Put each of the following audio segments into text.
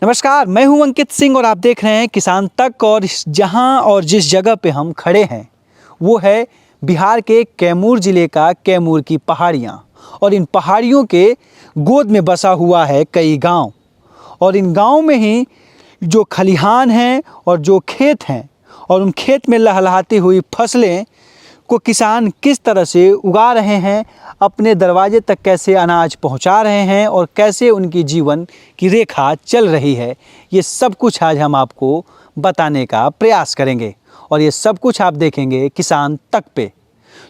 नमस्कार, मैं हूं अंकित सिंह और आप देख रहे हैं किसान तक। और जहां और जिस जगह पे हम खड़े हैं वो है बिहार के कैमूर ज़िले का कैमूर की पहाड़ियां। और इन पहाड़ियों के गोद में बसा हुआ है कई गांव। और इन गांव में ही जो खलिहान हैं और जो खेत हैं और उन खेत में लहलहाती हुई फसलें को किसान किस तरह से उगा रहे हैं, अपने दरवाजे तक कैसे अनाज पहुंचा रहे हैं और कैसे उनकी जीवन की रेखा चल रही है, ये सब कुछ आज हम आपको बताने का प्रयास करेंगे। और ये सब कुछ आप देखेंगे किसान तक पे।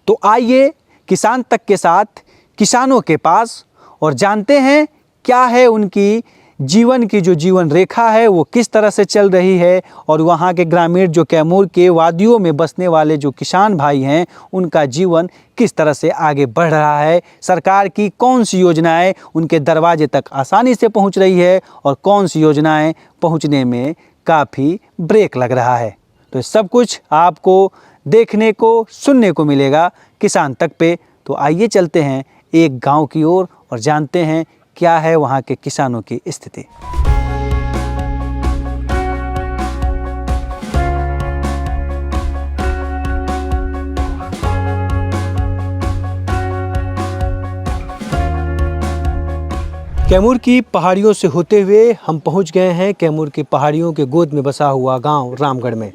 तो आइए किसान तक के साथ किसानों के पास और जानते हैं क्या है उनकी जीवन की जो जीवन रेखा है वो किस तरह से चल रही है। और वहाँ के ग्रामीण जो कैमूर के वादियों में बसने वाले जो किसान भाई हैं उनका जीवन किस तरह से आगे बढ़ रहा है, सरकार की कौन सी योजनाएं उनके दरवाजे तक आसानी से पहुंच रही है और कौन सी योजनाएं पहुंचने में काफ़ी ब्रेक लग रहा है। तो सब कुछ आपको देखने को सुनने को मिलेगा किसान तक पे। तो आइए चलते हैं एक गांव की ओर और जानते हैं क्या है वहाँ के किसानों की स्थिति। कैमूर की पहाड़ियों से होते हुए हम पहुँच गए हैं कैमूर की पहाड़ियों के गोद में बसा हुआ गांव रामगढ़ में।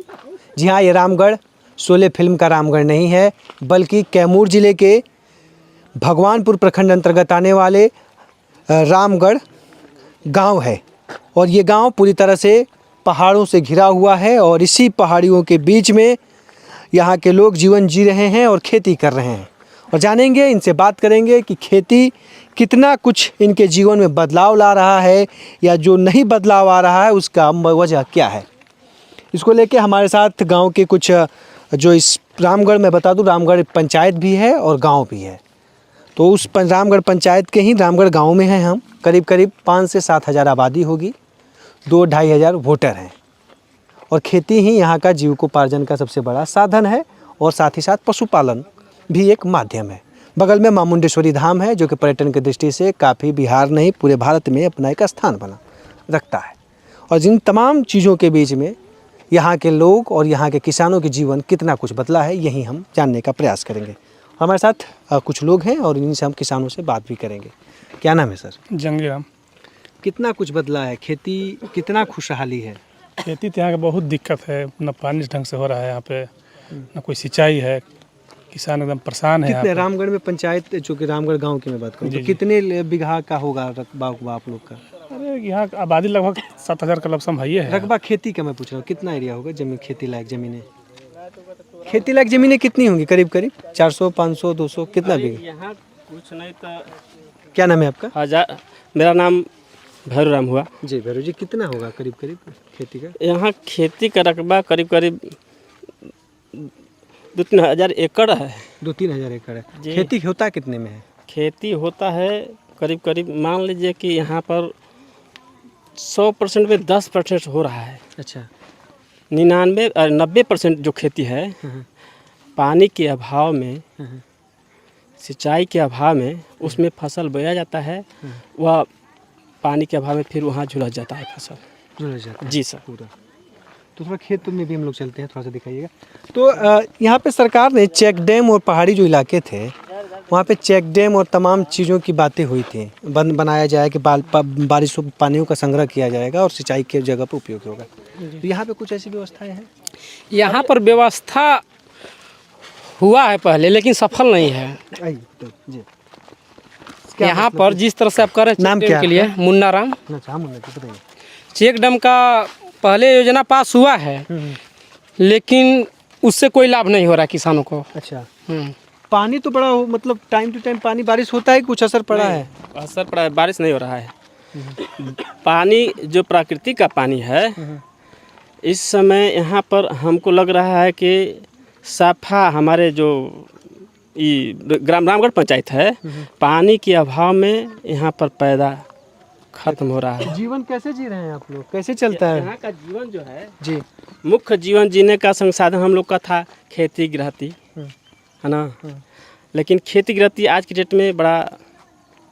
जी हाँ, ये रामगढ़ शोले फिल्म का रामगढ़ नहीं है, बल्कि कैमूर ज़िले के भगवानपुर प्रखंड अंतर्गत आने वाले रामगढ़ गांव है। और ये गांव पूरी तरह से पहाड़ों से घिरा हुआ है और इसी पहाड़ियों के बीच में यहाँ के लोग जीवन जी रहे हैं और खेती कर रहे हैं। और जानेंगे, इनसे बात करेंगे कि खेती कितना कुछ इनके जीवन में बदलाव ला रहा है या जो नहीं बदलाव आ रहा है उसका वजह क्या है। इसको लेके हमारे साथ गांव के कुछ जो इस रामगढ़ में बता दूं, रामगढ़ पंचायत भी है और गाँव भी है। तो उस रामगढ़ पंचायत के ही रामगढ़ गांव में हैं हम। करीब 5 से 7 हज़ार आबादी होगी, 2-2.5 हज़ार वोटर हैं। और खेती ही यहाँ का जीविकोपार्जन का सबसे बड़ा साधन है और साथ ही साथ पशुपालन भी एक माध्यम है। बगल में मां मुंडेश्वरी धाम है जो कि पर्यटन की दृष्टि से काफ़ी बिहार नहीं पूरे भारत में अपना एक स्थान बना रखता है। और जिन तमाम चीज़ों के बीच में यहाँ के लोग और यहाँ के किसानों के जीवन कितना कुछ बदला है, यही हम जानने का प्रयास करेंगे। हमारे साथ कुछ लोग हैं और इनसे हम किसानों से बात भी करेंगे। क्या नाम है सर? जंगीराम। कितना कुछ बदला है, खेती कितना खुशहाली है? खेती तो यहाँ का बहुत दिक्कत है, न पानी ढंग से हो रहा है यहाँ पे, न कोई सिंचाई है, किसान एकदम परेशान है। कितने रामगढ़ में पंचायत, जो कि रामगढ़ गांव की मैं बात करूँ, तो कितने बीघा का होगा रकबा आप लोग का? अरे यहाँ आबादी लगभग 7,000 का लमसम है। रकबा खेती का मैं पूछ रहा हूँ, कितना एरिया होगा जमीन, खेती लायक ज़मीनें? खेती लायक ज़मीनें कितनी होंगी? करीब 400, 500, 200 कितना बीघा? यहाँ कुछ नहीं तो। क्या नाम है आपका? हजार। मेरा नाम भैरू राम हुआ जी। भैरू जी, कितना होगा करीब खेती का? यहाँ खेती का रकबा करीब 2-3 हज़ार एकड़ है। 2-3 हज़ार एकड़ है। खेती होता कितने में है? खेती होता है करीब मान लीजिए कि यहाँ पर 100% में 10% हो रहा है। अच्छा। 90% जो खेती है पानी के अभाव में, सिंचाई के अभाव में उसमें फसल बोया जाता है, वह पानी के अभाव में फिर वहाँ झुलस जाता है फसल। झुलस जाता है? जी सर। पूरा। तो थोड़ा खेत में भी हम लोग चलते हैं, थोड़ा सा दिखाइएगा। तो यहाँ पे सरकार ने चेक डैम और पहाड़ी जो इलाके थे वहाँ पे चेक डैम और तमाम चीज़ों की बातें हुई थी। बनाया जाए कि बारिशों पानियों का संग्रह किया जाएगा और सिंचाई की जगह पर उपयोग होगा। तो यहाँ पे कुछ ऐसी व्यवस्थाएं हैं? यहाँ पर व्यवस्था हुआ है पहले, लेकिन सफल नहीं है। जी। यहाँ पर जिस तरह से आप कर रहे हैं के लिए मुन्ना राम। अच्छा, मुन्ना जी बताइए। चेक डैम का पहले योजना पास हुआ है, लेकिन उससे कोई लाभ नहीं हो रहा किसानों को। अच्छा। पानी तो बड़ा मतलब टाइम टू टाइम पानी बारिश होता है, कुछ असर पड़ा है? असर पड़ा है, बारिश नहीं हो रहा है। पानी जो प्राकृतिक का पानी है इस समय यहाँ पर हमको लग रहा है कि साफा हमारे जो रामगढ़ पंचायत है, पानी के अभाव में यहाँ पर पैदा खत्म हो रहा है। जीवन कैसे जी रहे हैं आप लोग, कैसे चलता है यहाँ का जीवन जो है? जी, मुख्य जीवन जीने का संसाधन हम लोग का था खेती गृहस्थी, है ना। लेकिन खेती गृहस्थी आज की डेट में बड़ा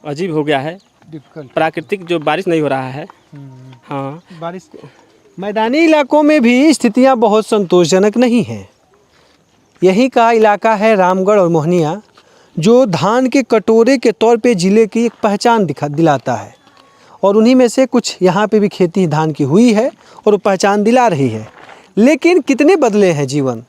अजीब हो गया है। प्राकृतिक जो बारिश नहीं हो रहा है, हाँ बारिश मैदानी इलाकों में भी स्थितियां बहुत संतोषजनक नहीं हैं। यही का इलाका है रामगढ़ और मोहनिया, जो धान के कटोरे के तौर पे ज़िले की एक पहचान दिलाता है। और उन्हीं में से कुछ यहाँ पे भी खेती धान की हुई है और वो पहचान दिला रही है। लेकिन कितने बदले हैं जीवन।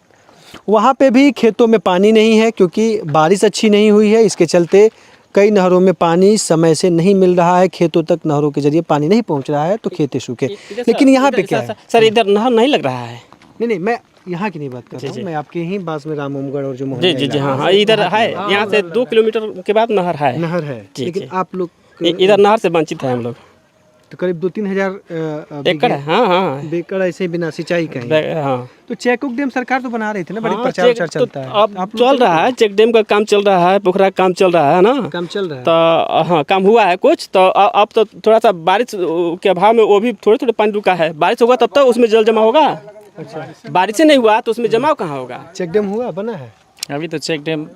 वहाँ पे भी खेतों में पानी नहीं है क्योंकि बारिश अच्छी नहीं हुई है। इसके चलते कई नहरों में पानी समय से नहीं मिल रहा है, खेतों तक नहरों के जरिए पानी नहीं पहुँच रहा है, तो खेतें सूखे। लेकिन यहाँ पे क्या है सर, इधर नहर नहीं लग रहा है। नहीं, मैं यहाँ की नहीं बात कर रहा हूँ, मैं आपके ही पास में रामगढ़ और जो जी मोहनिया जी जी इलाका हाँ, इधर है। यहाँ से 2 किलोमीटर के बाद नहर है। नहर है। जी, लेकिन जी। आप लोग इधर नहर से वंचित है हम लोग। तो करीब 2-3 हजार एकड़ है। हाँ हाँ एकड़ ऐसे बिना सिंचाई का ही। हाँ। तो चेकउक डैम सरकार तो बना रही थी ना, बड़ी हाँ, प्रचार चेक उचार चलता है। अब आप चल रहा है, चेक डैम का काम चल रहा है, पोखरा का काम चल रहा है ना। काम चल रहा है। तो हाँ, काम हुआ है कुछ। तो अब तो थोड़ा सा बारिश के अभाव में वो भी थोड़े थोड़े पानी रुका है। बारिश होगा तब तक उसमें जल जमा होगा। अच्छा, बारिश से नहीं हुआ तो उसमें जमाव कहाँ होगा। चेक डैम हुआ, बना है। अभी तो चेक डैम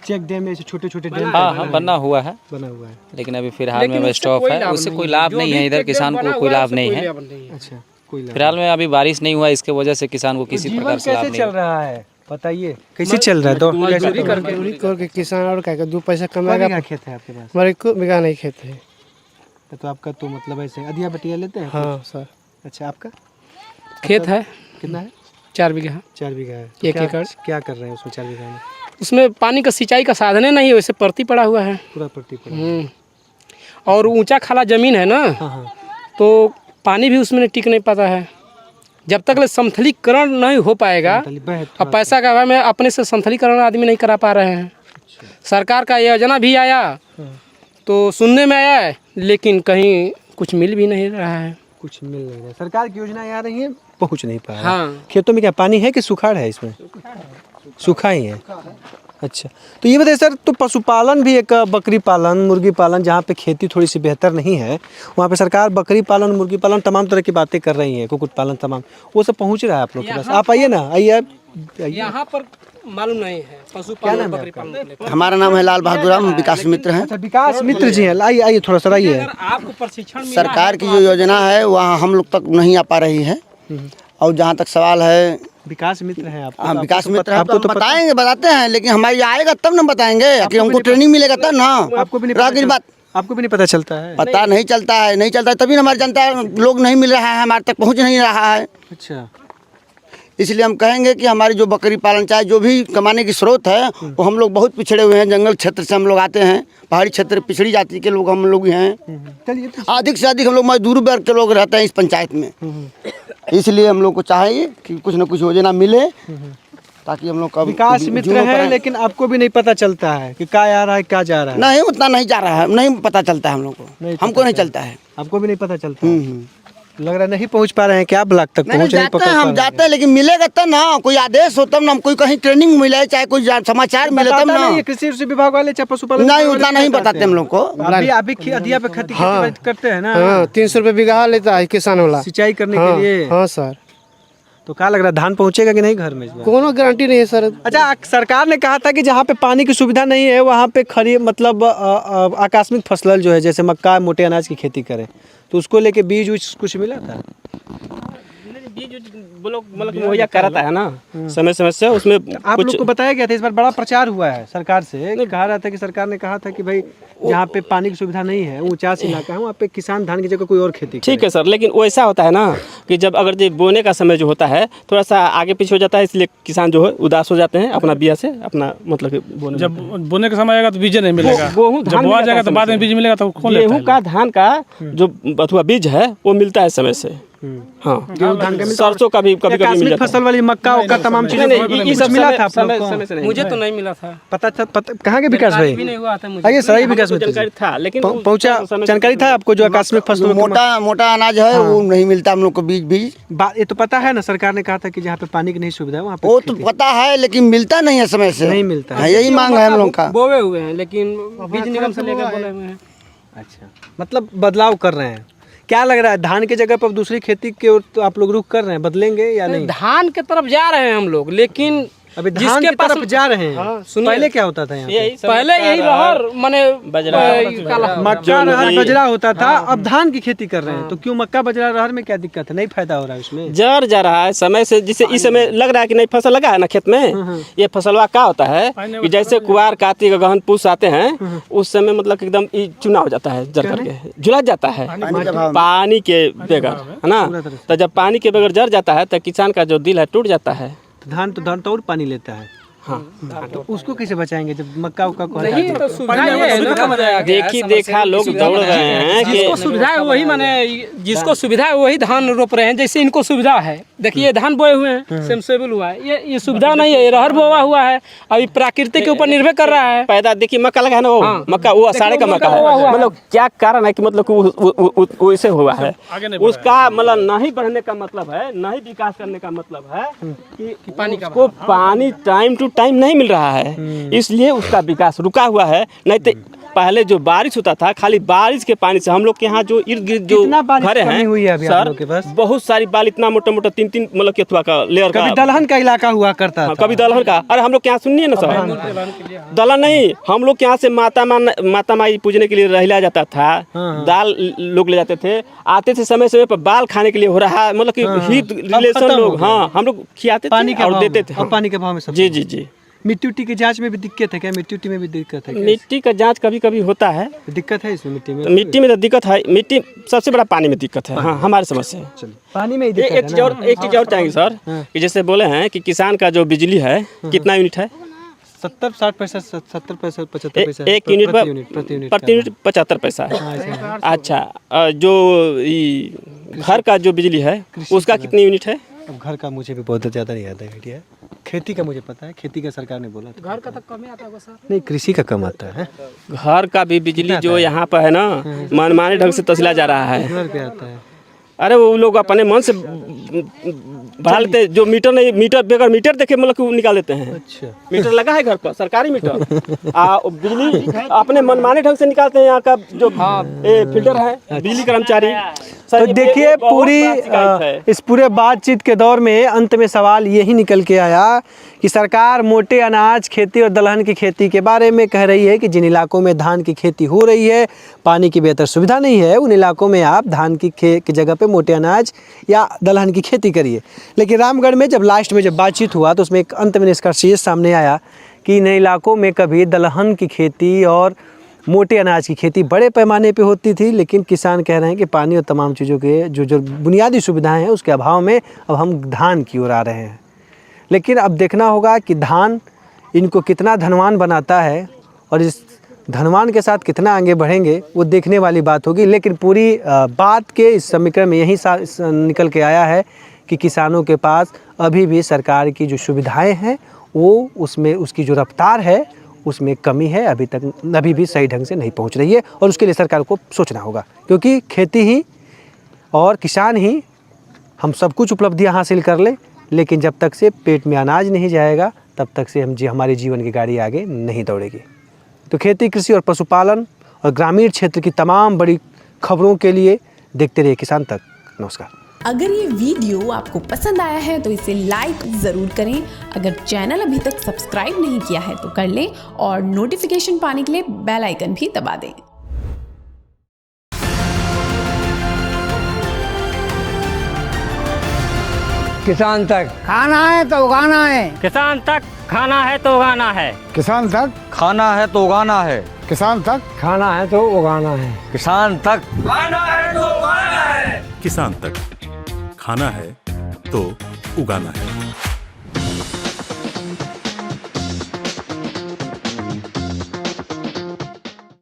चेक डैम ऐसे छोटे छोटे डैम हाँ बना हुआ है, बना हुआ है। लेकिन अभी फिलहाल में स्टॉप है। उससे कोई लाभ नहीं है, इधर किसान को कोई लाभ नहीं है। अच्छा, कोई लाभ। फिलहाल में अभी बारिश नहीं हुआ, इसके वजह से किसान को किसी प्रकार से लाभ कैसे नहीं चल है। रहा है बताइए, कैसे चल रहा है? तो मजदूरी करके किसान और क्या दो पैसा कमाएगा। क्या खेत है आपके पास? हमारे को बिगा नहीं खेत है। तो आपका तो मतलब ऐसे अधिया बटिया लेते हैं? हाँ सर, अच्छा, आपका खेत है कितना है? 4 बीघा। 4 बीघा है। 1 एकड़। क्या कर रहे हैं उसमें 4 बीघा में? उसमें पानी का सिंचाई का साधन नहीं है, वैसे परती पड़ा हुआ है। पूरा पट्टी पर। और ऊंचा खाला जमीन है ना, हाँ हाँ। तो पानी भी उसमें टिक नहीं पाता है। जब तक ले समथलीकरण नहीं हो पाएगा, अब पैसा का अभाव में अपने से समथलीकरण आदमी नहीं करा पा रहे हैं। सरकार का योजना भी आया तो सुनने में आया है, लेकिन कहीं कुछ मिल भी नहीं रहा है। कुछ मिल नहीं रहा। सरकार की योजनाएं आ रही हैं, पहुंच नहीं पा रहा। हाँ। खेतों में क्या पानी है कि सुखाड़ है? इसमें सूखा ही है। अच्छा, तो ये बताइए सर, तो पशुपालन भी एक बकरी पालन, मुर्गी पालन, जहाँ पे खेती थोड़ी सी बेहतर नहीं है, वहाँ पे सरकार बकरी पालन, मुर्गी पालन, तमाम तरह की बातें कर रही है, कुक्कुट पालन, तमाम वो सब पहुँच रहा है आप लोग के पास। आप आइए ना, आइए। यहाँ पर मालूम नहीं है पशुपालन बकरी पालन। हमारा नाम है लाल बहादुर राम, विकास मित्र हैं। अच्छा, विकास मित्र जी हैं। आइए आइए, थोड़ा सा आइए। आपको प्रशिक्षण सरकार की जो योजना है वहाँ हम लोग तक नहीं आ पा रही है। और जहाँ तक सवाल है, विकास मित्र हैं आप? हाँ विकास मित्र हैं, आपको तो तो हम बताते हैं, लेकिन हमारी आएगा तब ना बताएंगे कि हमको ट्रेनिंग मिलेगा तब ना। आपको भी नहीं रात की बात आपको भी नहीं पता चलता है? पता नहीं चलता है, नहीं चलता है, तभी ना हमारी जनता लोग नहीं मिल रहा है, हमारे तक पहुँच नहीं रहा है। अच्छा, इसलिए हम कहेंगे कि हमारी जो बकरी पालन चाहे जो भी कमाने की स्रोत है, वो हम लोग बहुत पिछड़े हुए हैं। जंगल क्षेत्र से हम लोग आते हैं, पहाड़ी क्षेत्र, पिछड़ी जाति के लोग हम लोग हैं। चलिए। अधिक से अधिक हम लोग मजदूर वर्ग के लोग रहते हैं इस पंचायत में। इसलिए हम लोग को चाहिए कि कुछ न कुछ योजना मिले, ताकि हम लोग का विकास मित्र हैं, लेकिन आपको भी नहीं पता चलता है कि क्या आ रहा है, क्या जा रहा है? नहीं, उतना नहीं जा रहा है, नहीं पता चलता है हम लोग को, हमको नहीं चलता है। आपको भी नहीं पता चलता? लग रहा है नहीं पहुंच पा रहे हैं क्या? ब्लॉक तक पहुंच नहीं पा रहे हैं? हम जाते हैं, लेकिन मिलेगा तब ना, कोई आदेश हो तब ना, कोई कहीं ट्रेनिंग मिले, चाहे कोई समाचार मिले तब ना। नहीं, कृषि विभाग वाले चाहे पशुपालन नहीं, उतना नहीं बताते हम लोग को। अभी अधिया पे खेती करते हैं ना? हाँ 300 रुपये बीघा लेता है किसान वाला सिंचाई करने के लिए। हाँ सर, तो क्या लग रहा है, धान पहुंचेगा कि नहीं घर में इस बार? कोनो गारंटी नहीं है सर। अच्छा, सरकार ने कहा था कि जहाँ पे पानी की सुविधा नहीं है वहाँ पे खरीफ मतलब आकस्मिक फसल जो है, जैसे मक्का, मोटे अनाज की खेती करें, तो उसको लेके बीज उज कुछ मिला था? बीज वो लोग मतलब मुहैया कराता है ना समय समय से, उसमें आप लोग को बताया गया था? इस बार बड़ा प्रचार हुआ है सरकार से, कहा रहा था कि सरकार ने कहा था कि भाई जहाँ पे पानी की सुविधा नहीं है, ऊंचास इलाका है, वहाँ पे किसान धान की जगह कोई और खेती करे। ठीक है सर, लेकिन वो ऐसा होता है ना कि जब अगर जो बोने का समय जो होता है थोड़ा सा आगे पीछे हो जाता है, इसलिए किसान जो है उदास हो जाते हैं अपना बिया से, अपना मतलब कि बोने। जब बोने का समय आएगा तो बीज नहीं मिलेगा, गेहूं जब बोआ जाएगा तो बाद में बीज मिलेगा, तो कौन लेता गेहूँ है? का धान का जो अथवा बीज है वो मिलता है समय से। हाँ, गेहूं धान का मिलता है। सरसों का भी कभी कभी मिल आकस्मिक जाता है। फसल वाली मक्का उक्का तमाम चीजें ये सब मिला था आप लोग समय को? से नहीं मुझे तो नहीं मिला था। पता कहाँ के विकास भाई? भी नहीं हुआ था मुझे। आइए सही विकास में जानकारी था, लेकिन पहुंचा जानकारी था आपको जो आकस्मिक फसलों जो मोटा अनाज है वो नहीं मिलता हम लोग को, बीज ये तो पता है ना, सरकार ने कहा था कि जहाँ पे पानी की नहीं सुविधा है वहाँ पे वो तो पता है, लेकिन मिलता नहीं है समय से, नहीं मिलता है। हाँ, यही मांग है हम लोग का। बोए हुए हैं, लेकिन बीज निगम से लेकर बोले हुए हैं। अच्छा, मतलब बदलाव कर रहे हैं। क्या लग रहा है, धान की जगह पर दूसरी खेती की ओर तो आप लोग रुख कर रहे हैं, बदलेंगे या नहीं? धान के तरफ जा रहे हैं हम लोग, लेकिन अभी धान की तरफ जा रहे हैं। सुनिए। पहले क्या होता था यहाँ पे? पहले यही रहर माने मक्का रहर बजरा होता था, अब धान की खेती कर रहे हैं, तो क्यों मक्का बजरा रहर में क्या दिक्कत है? नहीं फायदा हो रहा है उसमें? जड़ जा रहा है समय से, जिसे इस समय लग रहा है कि नहीं फसल लगा है ना खेत में, ये फसलवा क्या होता है कि जैसे कुआर कार्तिक गहन पूस आते हैं उस समय मतलब कि एकदम चुना हो जाता है, जड़ करके झुलस जाता है पानी के बगैर, है ना। तो जब पानी के बगैर जड़ जाता है तो किसान का जो दिल है टूट जाता है। तो धान तो और पानी लेता है। हाँ, तो उसको कैसे बचाएंगे जब मक्का उक्का को नहीं तो सुविधा ये है ना, देखी देखा लोग दौड़ रहे हैं जिसको कि सुविधा है वही माने जिसको सुविधा है वही धान रोप रहे हैं। जैसे इनको सुविधा है, देखिए धान बोए हुए हैं, सेमसेबल हुआ है, ये सुविधा नहीं है, ये रहर बोआ हुआ है, अभी प्राकृतिक के ऊपर निर्भर कर रहा है। पैदा देखिए मक्का लगा है ना, वो मक्का वो अषाढ़े का मक्का है, मतलब क्या कारण है कि मतलब वैसे हुआ है, उसका मतलब नहीं बढ़ने का मतलब है, नहीं विकास करने का मतलब है कि पानी को पानी टाइम टू टाइम नहीं मिल रहा है, इसलिए उसका विकास रुका हुआ है। नहीं तो पहले जो बारिश होता था खाली बारिश के पानी से, हम लोग के यहाँ जो इर्द गिर्द जो घर हैं हुई है अभी आप लोग के पास? बहुत सारी बाल, इतना मोटा मोटा 3-3 मतलब केथुआ का लेयर का, कभी दलहन का इलाका हुआ करता था, कभी दलहन का। अरे हम लोग के यहाँ सुनिए ना सर, दलहन नहीं, हम लोग के यहाँ से माता माई पूजने के लिए रहला जाता था, दाल लोग ले जाते थे, आते थे समय समय पर बाल खाने के लिए हो रहा है, मतलब कि हित रिलेशन लोग, हाँ हम लोग खिलाते पानी थे और देते थे। पानी के भाव में सब। जी जी जी। मिट्टी उट्टी की जांच में भी दिक्कत है क्या? मिट्टी उट्टी में भी दिक्कत है क्या? मिट्टी का जांच कभी कभी होता है, दिक्कत है इसमें मिट्टी में? मिट्टी में तो दिक्कत है, मिट्टी सबसे बड़ा पानी में दिक्कत है। हाँ हमारी समझ से पानी में ही एक दिक्कत चीज और चाहेंगे सर कि जैसे बोले हैं कि किसान का जो बिजली है कितना यूनिट है? 70-60 पैसा, 70 पैसा, 75 पैसा एक यूनिट प्रति यूनिट प्रति यूनिट 75 पैसा है। अच्छा, जो घर का जो बिजली है उसका कितनी यूनिट है? अब घर का मुझे भी बहुत ज़्यादा नहीं आता आइडिया। खेती का मुझे पता है, खेती का सरकार ने बोला था। घर का तो कम आता होगा सर। नहीं, कृषि का कम आता है। घर का भी बिजली जो यहाँ पर है ना मनमाने ढंग से तसिला जा रहा है। घर पे आता है। अरे वो लोग अपने मन से बढ़ा लेते, जो मीटर नहीं, मीटर बगैर मीटर देखे मतलब कि निकाल देते हैं। अच्छा, मीटर लगा है घर पर, सरकारी मीटर, बिजली अपने मनमाने ढंग से निकालते हैं। यहाँ का जो फिल्टर है बिजली कर्मचारी। तो देखिए इस पूरे बातचीत के दौर में अंत में सवाल यही निकल के आया कि सरकार मोटे अनाज खेती और दलहन की खेती के बारे में कह रही है कि जिन इलाकों में धान की खेती हो रही है, पानी की बेहतर सुविधा नहीं है, उन इलाकों में आप धान की जगह पे मोटे अनाज या दलहन की खेती करिए। लेकिन रामगढ़ में जब लास्ट में जब बातचीत हुआ तो उसमें एक अंत में निष्कर्ष ये सामने आया कि इन इलाकों में कभी दलहन की खेती और मोटे अनाज की खेती बड़े पैमाने पे होती थी, लेकिन किसान कह रहे हैं कि पानी और तमाम चीज़ों के जो बुनियादी सुविधाएं हैं उसके अभाव में अब हम धान की ओर आ रहे हैं। लेकिन अब देखना होगा कि धान इनको कितना धनवान बनाता है और इस धनवान के साथ कितना आगे बढ़ेंगे वो देखने वाली बात होगी। लेकिन पूरी बात के इस समीकरण में यही निकल के आया है कि किसानों के पास अभी भी सरकार की जो सुविधाएँ हैं वो उसमें उसकी जो रफ्तार है उसमें कमी है, अभी भी सही ढंग से नहीं पहुंच रही है और उसके लिए सरकार को सोचना होगा, क्योंकि खेती ही और किसान ही हम सब कुछ उपलब्धियां हासिल कर ले, लेकिन जब तक से पेट में अनाज नहीं जाएगा तब तक से हमारे जीवन की गाड़ी आगे नहीं दौड़ेगी। तो खेती, कृषि और पशुपालन और ग्रामीण क्षेत्र की तमाम बड़ी खबरों के लिए देखते रहिए किसान तक। नमस्कार। अगर ये वीडियो आपको पसंद आया है तो इसे लाइक ज़रूर करें। अगर चैनल अभी तक सब्सक्राइब नहीं किया है तो कर लें और नोटिफिकेशन पाने के लिए बेल आइकन भी दबा दें। किसान तक खाना है तो उगाना है, किसान तक खाना है तो उगाना है, किसान तक खाना है तो उगाना है, किसान तक खाना है तो उगाना है, किसान तक खाना है तो उगाना है, किसान तक खाना है तो उगाना है।